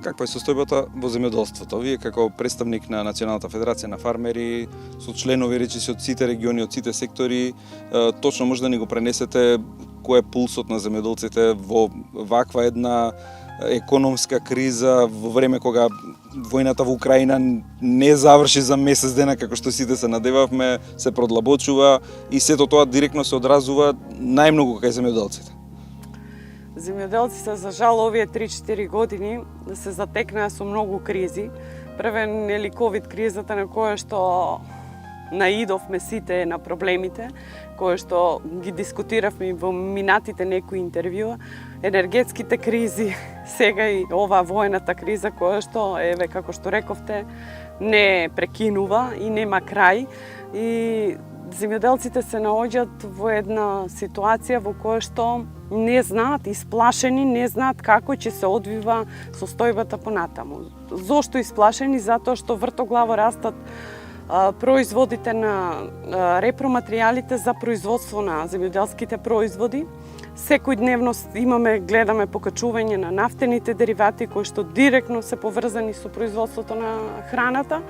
каква е состојбата во земјоделството? Вие како представник на Националната федерација на фармери, со членови речиси од сите региони, од сите сектори, точно може да ни го пренесете кој е пулсот на земјоделците во ваква една економска криза, во време кога војната во Украина не заврши за месец дена, како што сите се надевавме, се продлабочува и сето тоа директно се одразува најмногу кај земјоделците. Земјоделците, за жал, овие 3-4 години се затекнаа со многу кризи. Првен нели ковид кризата на која што наидовме сите на проблемите, кои што ги дискутиравме во минатите некои интервјуа, енергетските кризи, сега и ова воената криза која што, еве, како што рековте, не прекинува и нема крај. И земјоделците се наоѓаат во една ситуација во која што не знаат, исплашени, не знаат како ќе се одвива состојбата понатаму. Зошто исплашени? Затоа што вртоглаво растат производите на репроматеријалите за производство на земјоделските производи. Секојдневно гледаме покачување на нафтените деривати кои што директно се поврзани со производството на храната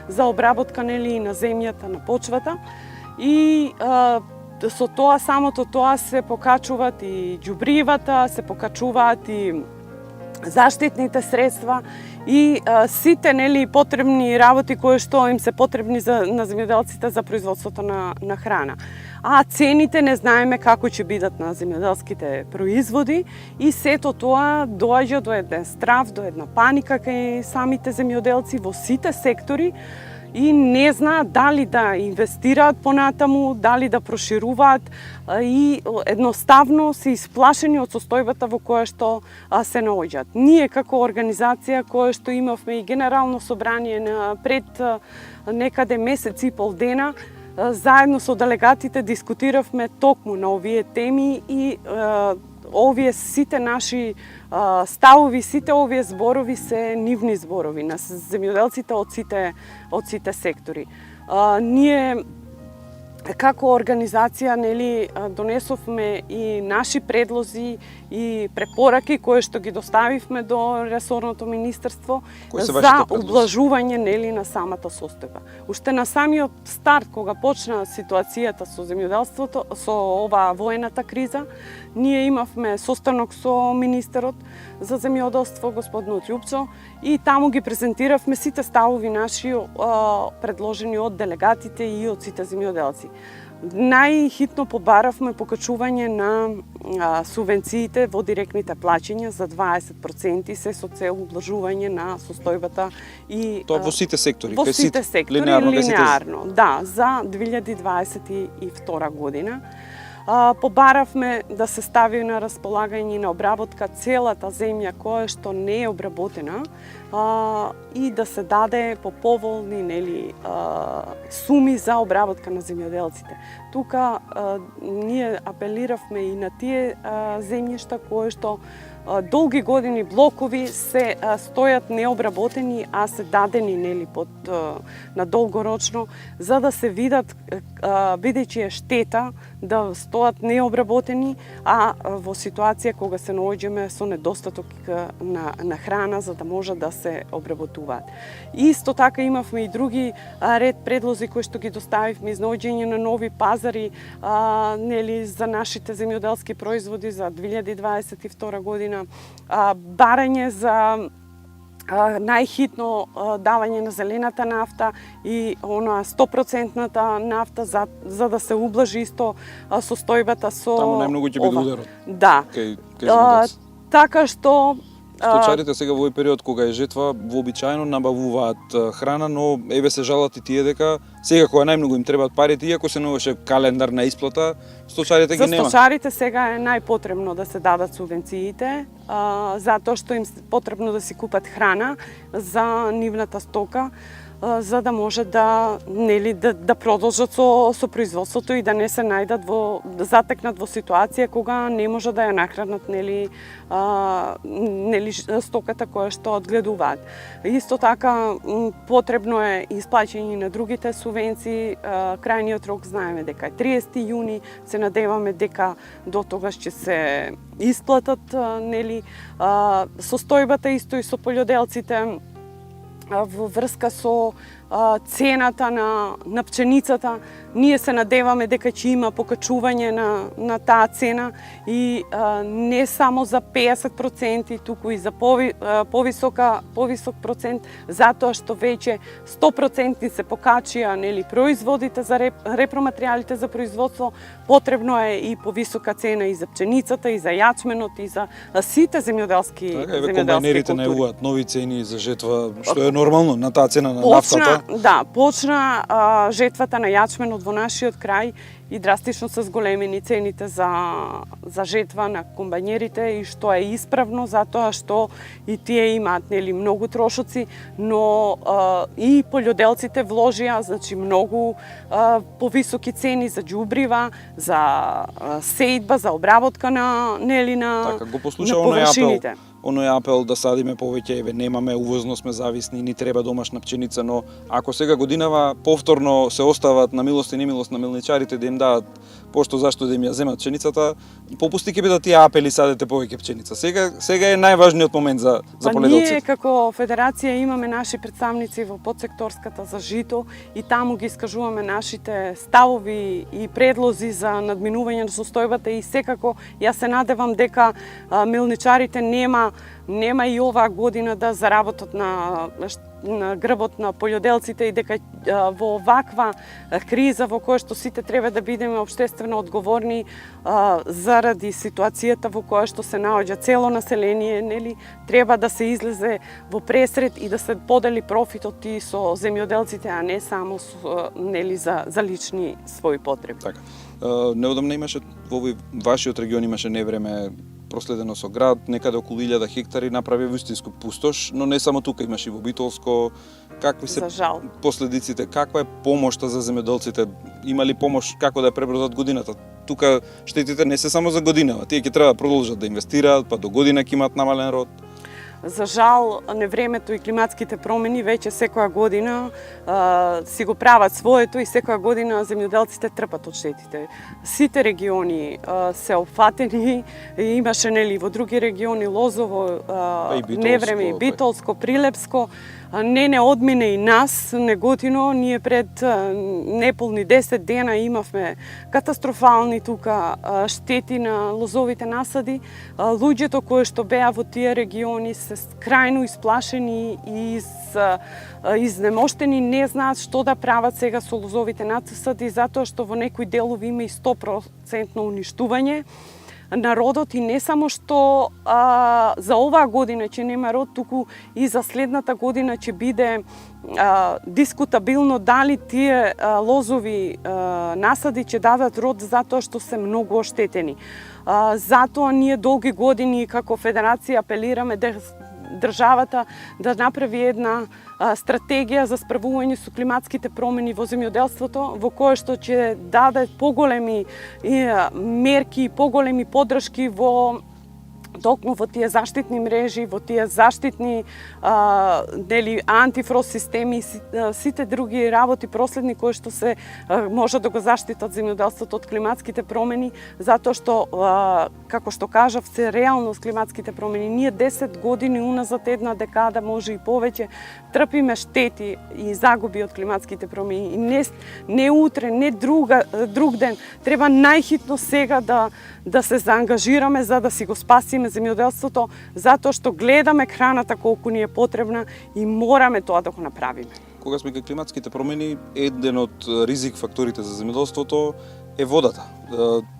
за обработка нели на земјата, на почвата. И со тоа, самото тоа се покачуваат и џубривата, се покачуваат и заштитните средства и сите нели потребни работи кои што им се потребни на земјоделците за производството на храна. А цените не знаеме како ќе бидат на земјоделските производи и сето тоа доаѓа до еден страв, до една паника кај самите земјоделци во сите сектори и не знаат дали да инвестираат понатаму, дали да прошируваат и едноставно се исплашени од состојбата во која што се наоѓаат. Ние како организација која што имавме и генерално собрание пред некаде месец и пол дена, заедно со делегатите дискутиравме токму на овие теми и овие сите наши ставови, сите овие зборови се нивни зборови на земјоделците од сите сектори. Ние како организација нели донесовме и наши предлози и препораки кои што ги доставивме до ресорното министерство за ублажување нели на самата состојба. Уште на самиот старт кога почна ситуацијата со земјоделството, со оваа воената криза, ние имавме состанок со министерот за земјоделство господин Љупчо и таму ги презентиравме сите ставови наши предложени од делегатите и од сите земјоделци. Најхитно побаравме покачување на субвенциите во директните плаќања за 20%, се со цел ублажување на состојбата и тоа во сите сектори, во сите сектори линеарно, да, за 2022 година. Побаравме да се стави на располагање на обработка целата земја која што не е обработена и да се даде по поволни нели суми за обработка на земјоделците. Тука ние апелиравме и на тие земјишта кои што долги години блокови се стојат необработени, а се дадени нели под на долгорочно за да се видат бидејќи е штета да стојат необработени, а во ситуација кога се наоѓаме со недостаток на храна за да може да се обработуваат. Исто така имавме и други ред предлози кои што ги доставивме, изнаоѓање на нови пазари нели за нашите земјоделски производи за 2022 година, барање за најхитно давање на зелената нафта и она 100% нафта за да се ублажи исто состојбата со таму најмногу ќе биде ударот. Да. Така што Сточарите сега во овој период кога е жетва вообичаено набавуваат храна, но еве се жалат и тие дека сега кога најмногу им требаат парите, иако се наоѓаше календар на исплата, сточарите ги нема. За сточарите сега е најпотребно да се дадат субвенциите, затоа што им потребно да си купат храна за нивната стока. за да може да продолжат со производството и да не се затекнат во ситуација кога не може да ја нахранат стоката која што одгледуваат. Исто така потребно е исплаќање на другите субвенции. Крајниот рок знаеме дека е 30 јуни, се надеваме дека до тогаш ќе се исплатат состојбата исто и со полјоделците во врска со цената на пченицата. Ние се надеваме дека ќе има покачување на таа цена и не само за 50%, туку и за повисок процент, затоа што веќе 100% се покачија производите за репроматеријалите за производство. Потребно е и повисока цена и за пченицата, и за јачменот, и за сите земјоделски култури. Комбајнерите најавуваат нови цени за жетва, што е нормално на таа цена на нафтата. Почна жетвата на јачменот во нашиот крај и драстично се зголемени цените за жетва на комбајнерите, и што е исправно затоа што и тие имаат многу трошоци, но и полјоделците вложија многу повисоки цени за џубрива, за сејдба, за обработка на површините. Оној апел да садиме повеќе, немаме увозно, сме зависни, ни треба домашна пченица, но ако сега годинава повторно се остават на милост и немилост на мелничарите да им дадат пошто зашто да им ја земат пченицата, попусти ќе бидат тие апели садете повеќе пченица. Сега е најважниот момент за полјоделците. Ние како федерација имаме наши представници во подсекторската за жито и таму ги искажуваме нашите ставови и предлози за надминување на состојбата, и секако јас се надевам дека мелничарите нема и оваа година да заработат на грбот на полјоделците, и дека во оваква криза во која што сите треба да бидеме општествено одговорни заради ситуацијата во која што се наоѓа цело население, треба да се излезе во пресред и да се подели профитот и со земјоделците, а не само за лични своји потреби. Така. Неодамна имаше во вашиот регион имаше невреме проследено со град, некаде околу 1000 хектари направи вистинско пустош, но не само тука, имаше и во Битолско. Какви се последиците? Каква е помошта за земјоделците? Има ли помош како да ја пребродат годината? Тука штетите не се само за година, тие ќе треба да продолжат да инвестираат, па до година ќе имаат намален род. За жал, невремето и климатските промени веќе секоја година си го прават своето, и секоја година земјоделците трпат од штетите. Сите региони се опфатени, имаше во други региони Лозово, невреме и Битолско, Прилепско. Не одмине и нас, Неготино. Ние пред неполни 10 дена имавме катастрофални тука штети на лозовите насади. Луѓето кои што беа во тие региони се крајно исплашени и изнемоштени, не знаат што да прават сега со лозовите насади, затоа што во некои делови има и 100% уништување. Народот, и не само што за оваа година ќе нема род, туку и за следната година ќе биде дискутабилно дали тие лозови насади ќе дадат род, затоа што се многу оштетени. Затоа ние долги години како федерација апелираме да државата да направи една стратегија за справување со климатските промени во земјоделството, во кое што ќе даде поголеми мерки и поголеми поддршки токму во тие заштитни мрежи, во тие заштитни антифрост системи, сите други работи проследни кои што се може да го заштитат земјоделството од климатските промени, затоа што како што кажав, се реално с климатските промени. Ние 10 години уназад, една декада, може и повеќе, трпиме штети и загуби од климатските промени. И не утре, не друг ден, треба најхитно сега да се заангажираме за да си го спасиме земјоделството, затоа што гледаме храната колку ни е потребна и мораме тоа да го направиме. Кога сме кај климатските промени, еден од ризик факторите за земјоделството е водата.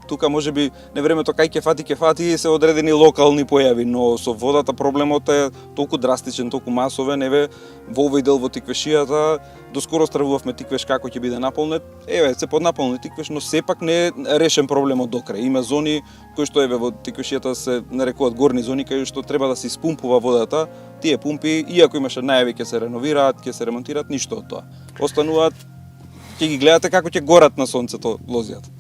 Тука можеби на времето кај ќе фати се одредени локални појави, но со водата проблемот е толку драстичен, толку масовен. Еве во овој дел во Тиквешијата доскоро стравувавме Тиквеш како ќе биде наполнет. Еве се поднаполни Тиквеш, но сепак не е решен проблемот до крај. Има зони кои што еве во Тиквешијата се нарекуваат горни зони кај што треба да се испумпува водата. Тие пумпи, иако имаше најави ќе се реновираат, ќе се ремонтираат, ништо од тоа. Остануваат, ќе ги гледате како ќе горат на сонцето лозијата.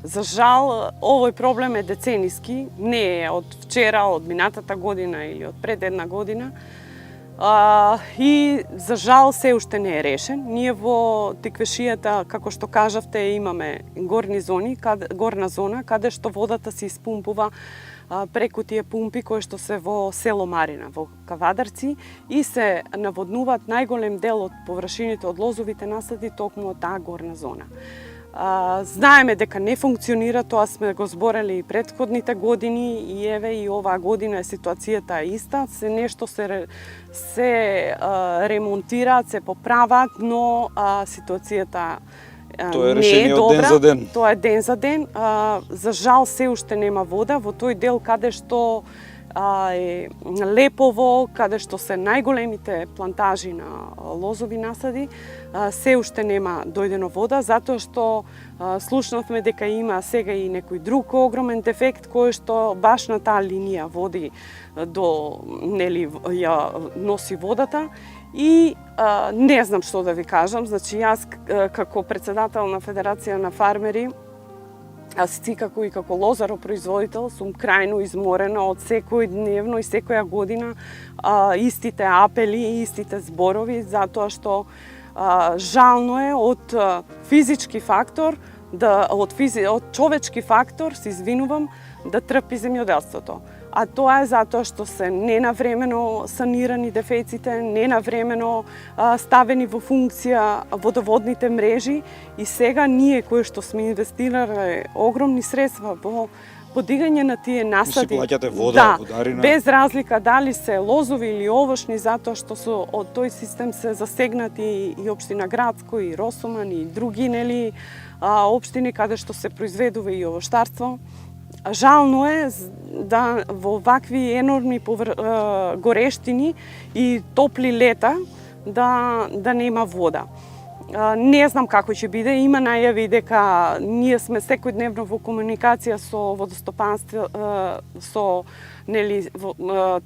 За жал, овој проблем е децениски, не е од вчера, од минатата година или од пред една година. И за жал се уште не е решен. Ние во Тиквешијата, како што кажавте, имаме горни зони, горна зона, каде што водата се испумпува преку тие пумпи кои што се во село Марина, во Кавадарци, и се наводнуваат најголем дел од површините од лозовите насади токму од таа горна зона. Знаеме дека не функционира, тоа сме го зборели и претходните години, и еве и оваа година е ситуацијата иста, се нешто се ремонтираат, се поправаат, но ситуацијата Тоа е решение од ден за ден. Тоа е ден за ден. За жал се уште нема вода во тој дел каде што е Лепово, каде што се најголемите плантажи на лозови насади, се уште нема дојдено вода, затоа што слушнавме дека има сега и некој друг огромен дефект кој што баш на таа линија води до, нели, ја носи водата. И не знам што да ви кажам, значи јас како председател на Федерација на фармери, си како и како лозаропроизводител сум крајно изморена од секој дневно и секоја година истите апели и истите зборови, затоа што жално е од физички фактор, од човечки фактор, се извинувам, да трпи земјоделството. А тоа е затоа што се ненавремено санирани дефеците, ненавремено ставени во функција водоводните мрежи, и сега ние кои што сме инвестирале огромни средства во подигање на тие насади, си плаќате вода, водарина, без разлика дали се лозови или овошни, затоа што од тој систем се засегнати и општина Градско, и Росуман, и други, нели, општини каде што се произведува и овоштарство. Жално е да во вакви енорми горештини и топли лета да нема вода. Не знам како ќе биде, има најави дека ние сме секојдневно во комуникација со водостопанство, со, нели,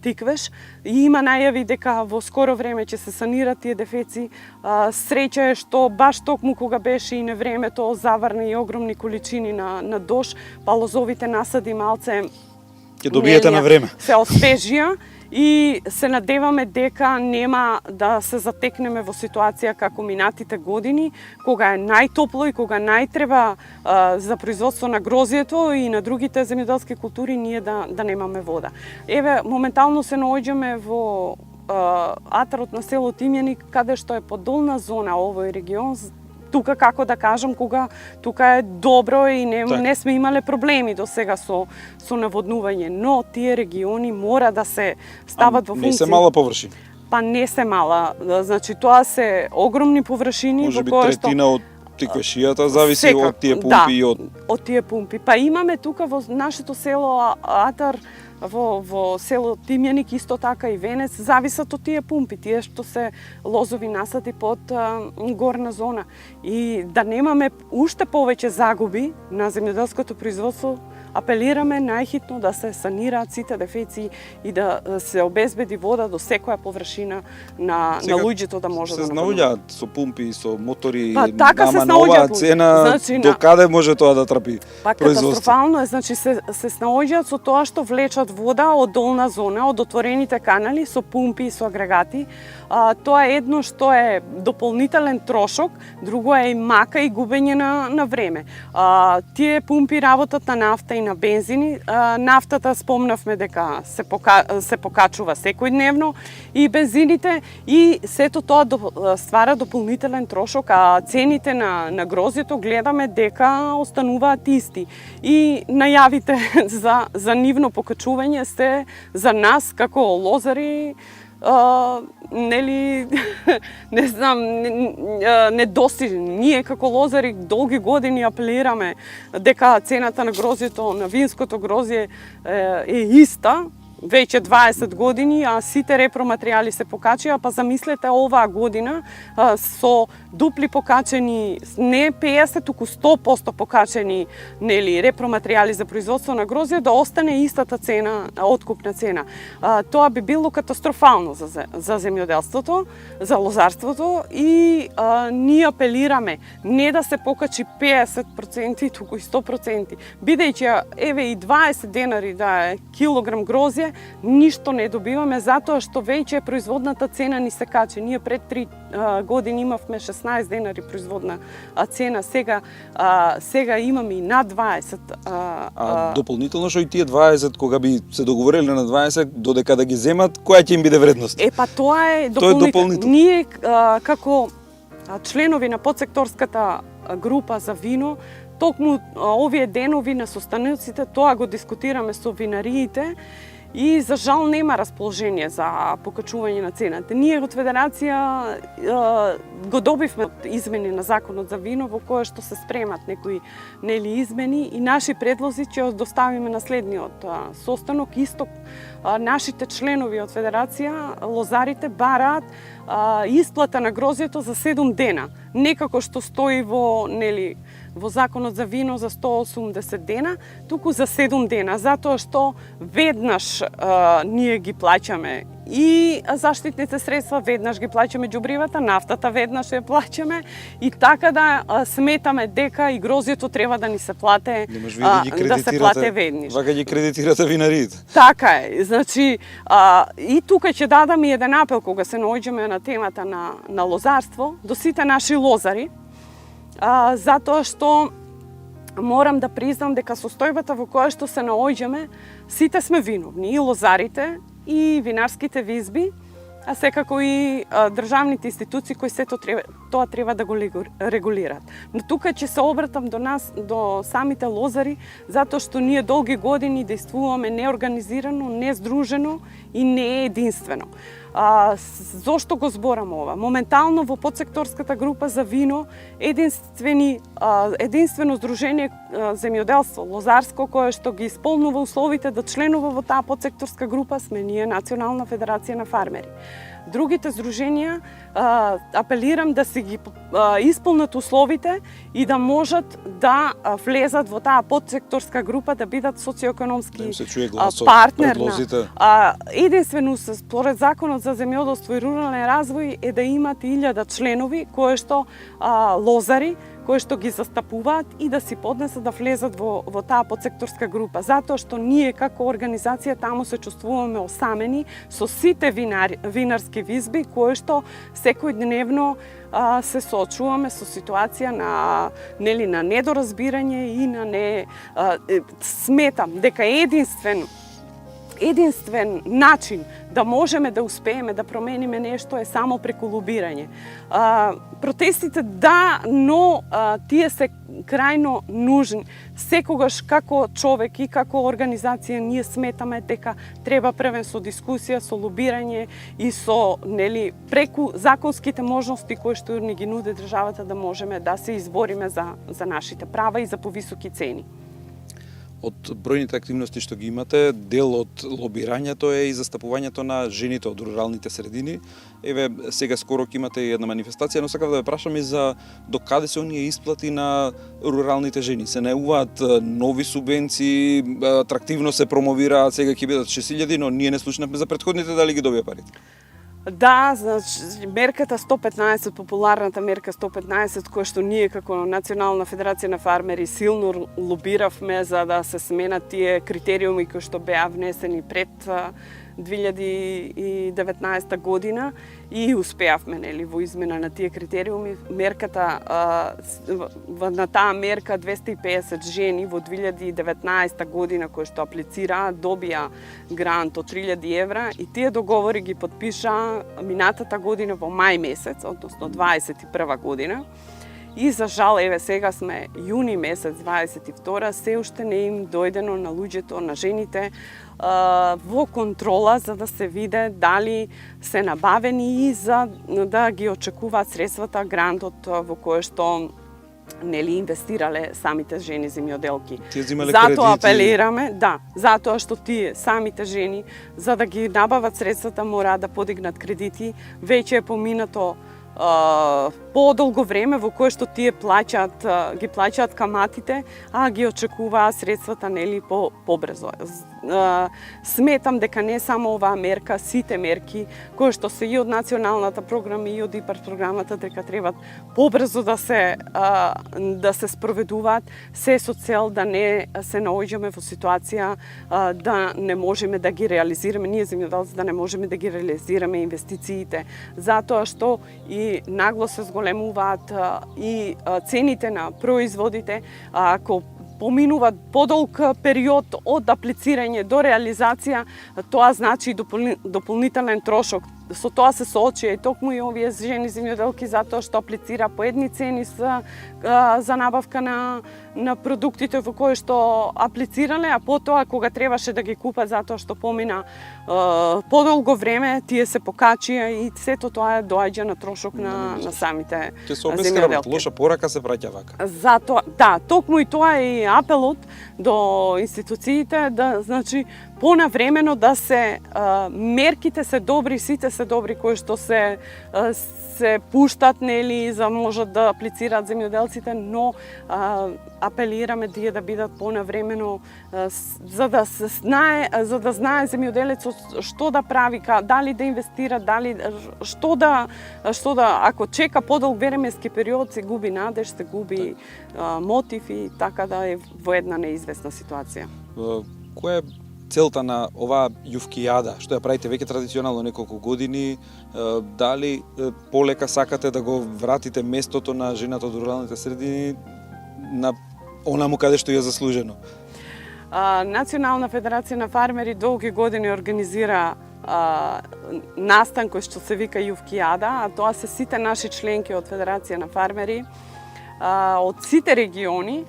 Тиквеш, и има најави дека во скоро време ќе се санират тие дефеци. Среќа е што баш токму кога беше и невремето заврна и огромни количини на дош, па лозовите насади малце ќе добиете на време. Се освежија. И се надеваме дека нема да се затекнеме во ситуација како минатите години, кога е најтопло и кога најтреба за производство на грозието и на другите земјоделски култури ние да немаме вода. Еве, моментално се наоѓаме во атарот на село Тимјаник, каде што е подолна зона овој регион. Тука, како да кажам, кога тука е добро и не сме имале проблеми до сега со наводнување, но тие региони мора да се стават во функција. Не се мала површина. Па не се мала, значи тоа се огромни површини во кои што можеби третина од Тиквешијата зависи од тие пумпи, да, од тие пумпи. Па имаме тука во нашето село Атар, во село Тимјаник, исто така и Венец, зависат од тие пумпи, тие што се лозови насади под горна зона. И да немаме уште повеќе загуби на земјоделското производство, апелираме најхитно да се санираат сите дефеци и да се обезбеди вода до секоја површина на луѓето да може да се наоѓаат со пумпи, со мотори, така ама на оваа цена, значи, до каде може тоа да трпи производство? Катастрофално е, значи се снаоѓаат со тоа што влечат вода од долна зона, од отворените канали, со пумпи и со агрегати. Тоа е едно што е дополнителен трошок, друго е и мака и губење на време. Тие пумпи работат на нафта и на бензини. Нафтата спомнавме дека се покачува секојдневно, и бензините, и сето тоа ствара дополнителен трошок, а цените на грозието гледаме дека остануваат исти. И најавите за нивно покачување се за нас како лозари нели не знам, недостижни. Ние како лозари долги години апелираме дека цената на грозјето, на винското грозје е иста, веќе 20 години, а сите репроматеријали се покачија, па замислете оваа година со дупли покачени, не 50, туку 100% покачени, нели, репроматеријали за производство на грозје, да остане истата цена, откупна цена. Тоа би било катастрофално за земјоделството, за лозарството и ние апелираме не да се покачи 50%, туку и 100%, бидејќи еве и 20 денари да е килограм грозје, ништо не добиваме затоа што веќе производната цена ни се качи. Ние пред 3 години имавме 16 денари производна цена, сега имаме и над 20. Дополнително што и тие 20 кога би се договориле на 20 додека да ги земат, која ќе им биде вредност? Па тоа е дополнително. Ние како членови на подсекторската група за вино, токму овие денови на состаноците тоа го дискутираме со винариите и за жал нема расположение за покачување на цената. Ние од Федерација го добивме измени на законот за вино во кое што се спремат некои нели измени и наши предлози ќе доставиме на следниот состанок. Исто нашите членови од Федерација, лозарите бараат исплата на грозјето за 7 дена, не како што стои во законот за вино за 180 дена, туку за 7 дена, затоа што веднаш ние ги плаќаме и заштитните средства, веднаш ги плаќаме џубривата, нафтата веднаш ја плаќаме и така да сметаме дека и грозјето треба да ни се плате, да се плате веднаш. Вака ги кредитирате винариите. Така е, значи и тука ќе дадам и еден апел кога се наоѓаме на темата на лозарство до сите наши лозари, затоа што морам да признам дека состојбата во која што се наоѓаме, сите сме виновни, и лозарите, и винарските визби, а секако и државните институции кои сето тоа треба да го регулираат. Но тука ќе се обратам до нас, до самите лозари, затоа што ние долги години действуваме неорганизирано, нездружено и не единствено. Зошто го зборам ова? Моментално во подсекторската група за вино единствено здружение земјоделство, лозарско, кое што ги исполнува условите да членува во таа подсекторска група сме ние Национална федерација на фармери. Другите здруженија апелирам да се ги исполнат условите и да можат да влезат во таа подсекторска група, да бидат социоекономски партнер. Единствено според законот за земјоделство и рурален развој е да имат 1000 членови кои што лозари, кои што ги застапуваат и да си поднесат да влезат во таа подсекторска група. Затоа што ние како организација таму се чувствуваме осамени со сите винарски визби кои што секојдневно се соочуваме со ситуација на недоразбирање и на сметам дека единствен начин да можеме да успееме да промениме нешто е само преку лобирање. Протестите да, но тие се крајно нужни. Секогаш како човек и како организација ние сметаме дека треба првен со дискусија, со лобирање и со преку законските можности кои што ни ги нуди државата да можеме да се избориме за нашите права и за повисоки цени. Од бројните активности што ги имате, дел од лобирањето е и застапувањето на жените од руралните средини. Еве, сега скоро ќе имате една манифестација, но сакав да ве прашам и за докаде се оние исплати на руралните жени. Се најуваат нови субвенции, атрактивно се промовираат, сега ќе бидат 6000, но ние не слушнавме за претходните дали ги добија парите. Да, значи мерката 115, популарната мерка 115, која што ние како Национална федерација на фармери силно лобиравме за да се сменат тие критериуми кои што беа внесени пред 2019 година и успеавме во измена на тие критериуми. Мерката на таа мерка 250 жени во 2019 година кои што аплицираа добија грант од 3000 евра и тие договори ги подпишаа минатата година во мај месец, односно 21 година. И за жал, еве сега сме јуни месец 22, се уште не им дојдено на луѓето, на жените, во контрола за да се виде дали се набавени и за да ги очекуваат средствата, грантот во кое што нели инвестирале самите жени земјоделки. Затоа апелираме, затоа што тие самите жени за да ги набават средствата мора да подигнат кредити, веќе е поминато подолго време во кое што тие ги плаќаат каматите, а ги очекуваат средствата нели побрзо. Сметам дека не само оваа мерка, сите мерки кои што се и од националната програма и од ИПАР програмата дека требат побрзо да се спроведуваат, се со цел да не се наоѓаме во ситуација да не можеме да ги реализираме, ние земјоделци да не можеме да ги реализираме инвестициите, затоа што и нагло се зголемуваат и цените на производите, ако поминуваат подолг период од аплицирање до реализација, тоа значи дополнителен трошок. Со тоа се соочија и токму и овие жени земјоделки затоа што аплицира по едни цени за набавка на продуктите во кои што аплицирале, а потоа кога требаше да ги купат затоа што помина подолго време, тие се покачија и сето тоа доаѓа на трошок на самите земјоделки. Ќе се обескребат, лоша порака се праќа вака. Затоа, токму и тоа е и апелот до институциите да значи понавремено да се мерките се добри, сите се добри кои што се пуштат нели за можат да аплицираат земјоделците, но апелираме тие да бидат понавремено за да знае земјоделецот што да прави, дали да инвестира, дали што да ако чека подолг временски период се губи надеж, се губи мотив и така да е во една неизвестна ситуација. Која е целта на оваа јуфкијада, што ја правите веќе традиционално неколку години, дали полека сакате да го вратите местото на жената од руралните средини на онаму каде што ја заслужено? Национална федерација на фармери долги години организира настан кој што се вика јуфкијада, а тоа се сите наши членки од Федерација на фармери од сите региони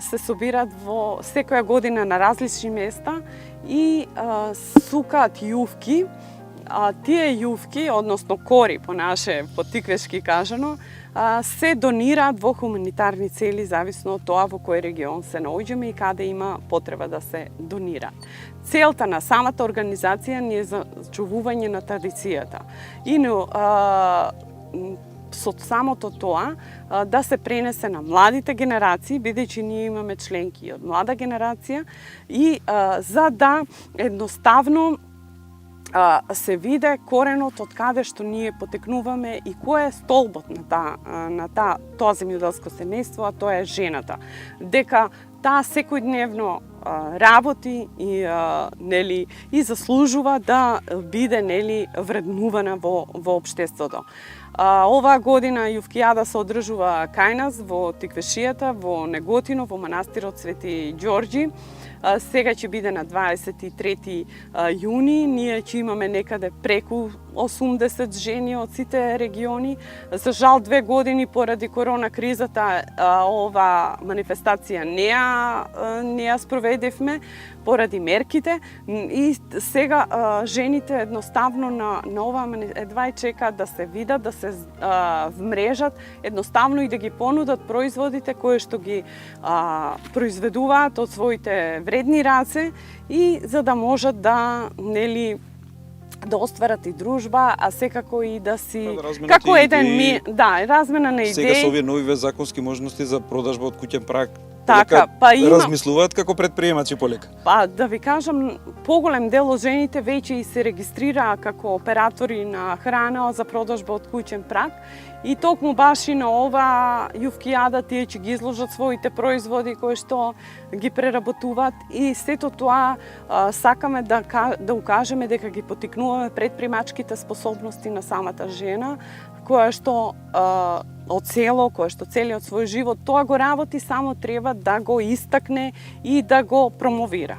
се собираат во секоја година на различни места и сукаат јувки. Тие јувки, односно кори по наше потиквешки кажано, се донираат во хуманитарни цели зависно од тоа во кој регион се наоѓаме и каде има потреба да се донира. Целта на самата организација ни е за зачувување на традицијата. И со самото тоа да се пренесе на младите генерации, бидејќи ние имаме членки од млада генерација и за да едноставно се виде коренот од каде што ние потекнуваме и кој е столбот на тоа земјоделско семејство, а тоа е жената. Дека таа секојдневно работи и заслужува да биде вреднувана во општеството. Оваа година јуфкијада се одржува кај нас во Тиквешијата, во Неготино, во манастирот Свети Ѓорѓи. Сега ќе биде на 23 јуни. Ние ќе имаме некаде преку 80 жени од сите региони. За жал 2 години поради корона кризата ова манифестација не ја спроведевме поради мерките и сега жените едноставно на ова едва и чекаат да се видат, да се вмрежат, едноставно и да ги понудат производите кои што ги произведуваат од своите вредни раце и за да можат да остварат и дружба, а секако и да си како еден размена на идеи. Сега со овие нови законски можности за продажба од куќен праг, така, размислуваат како предприемачи полека. Да ви кажам, поголем дел од жените веќе и се регистрираа како оператори на храна за продажба од куќен праг и токму баш и на ова јуфкијада тие ќе ги изложат своите производи кои што ги преработуваат и сето тоа сакаме да укажеме дека ги поттикнуваме предприемачките способности на самата жена која што која што целиот свој живот тоа го работи, само треба да го истакне и да го промовира.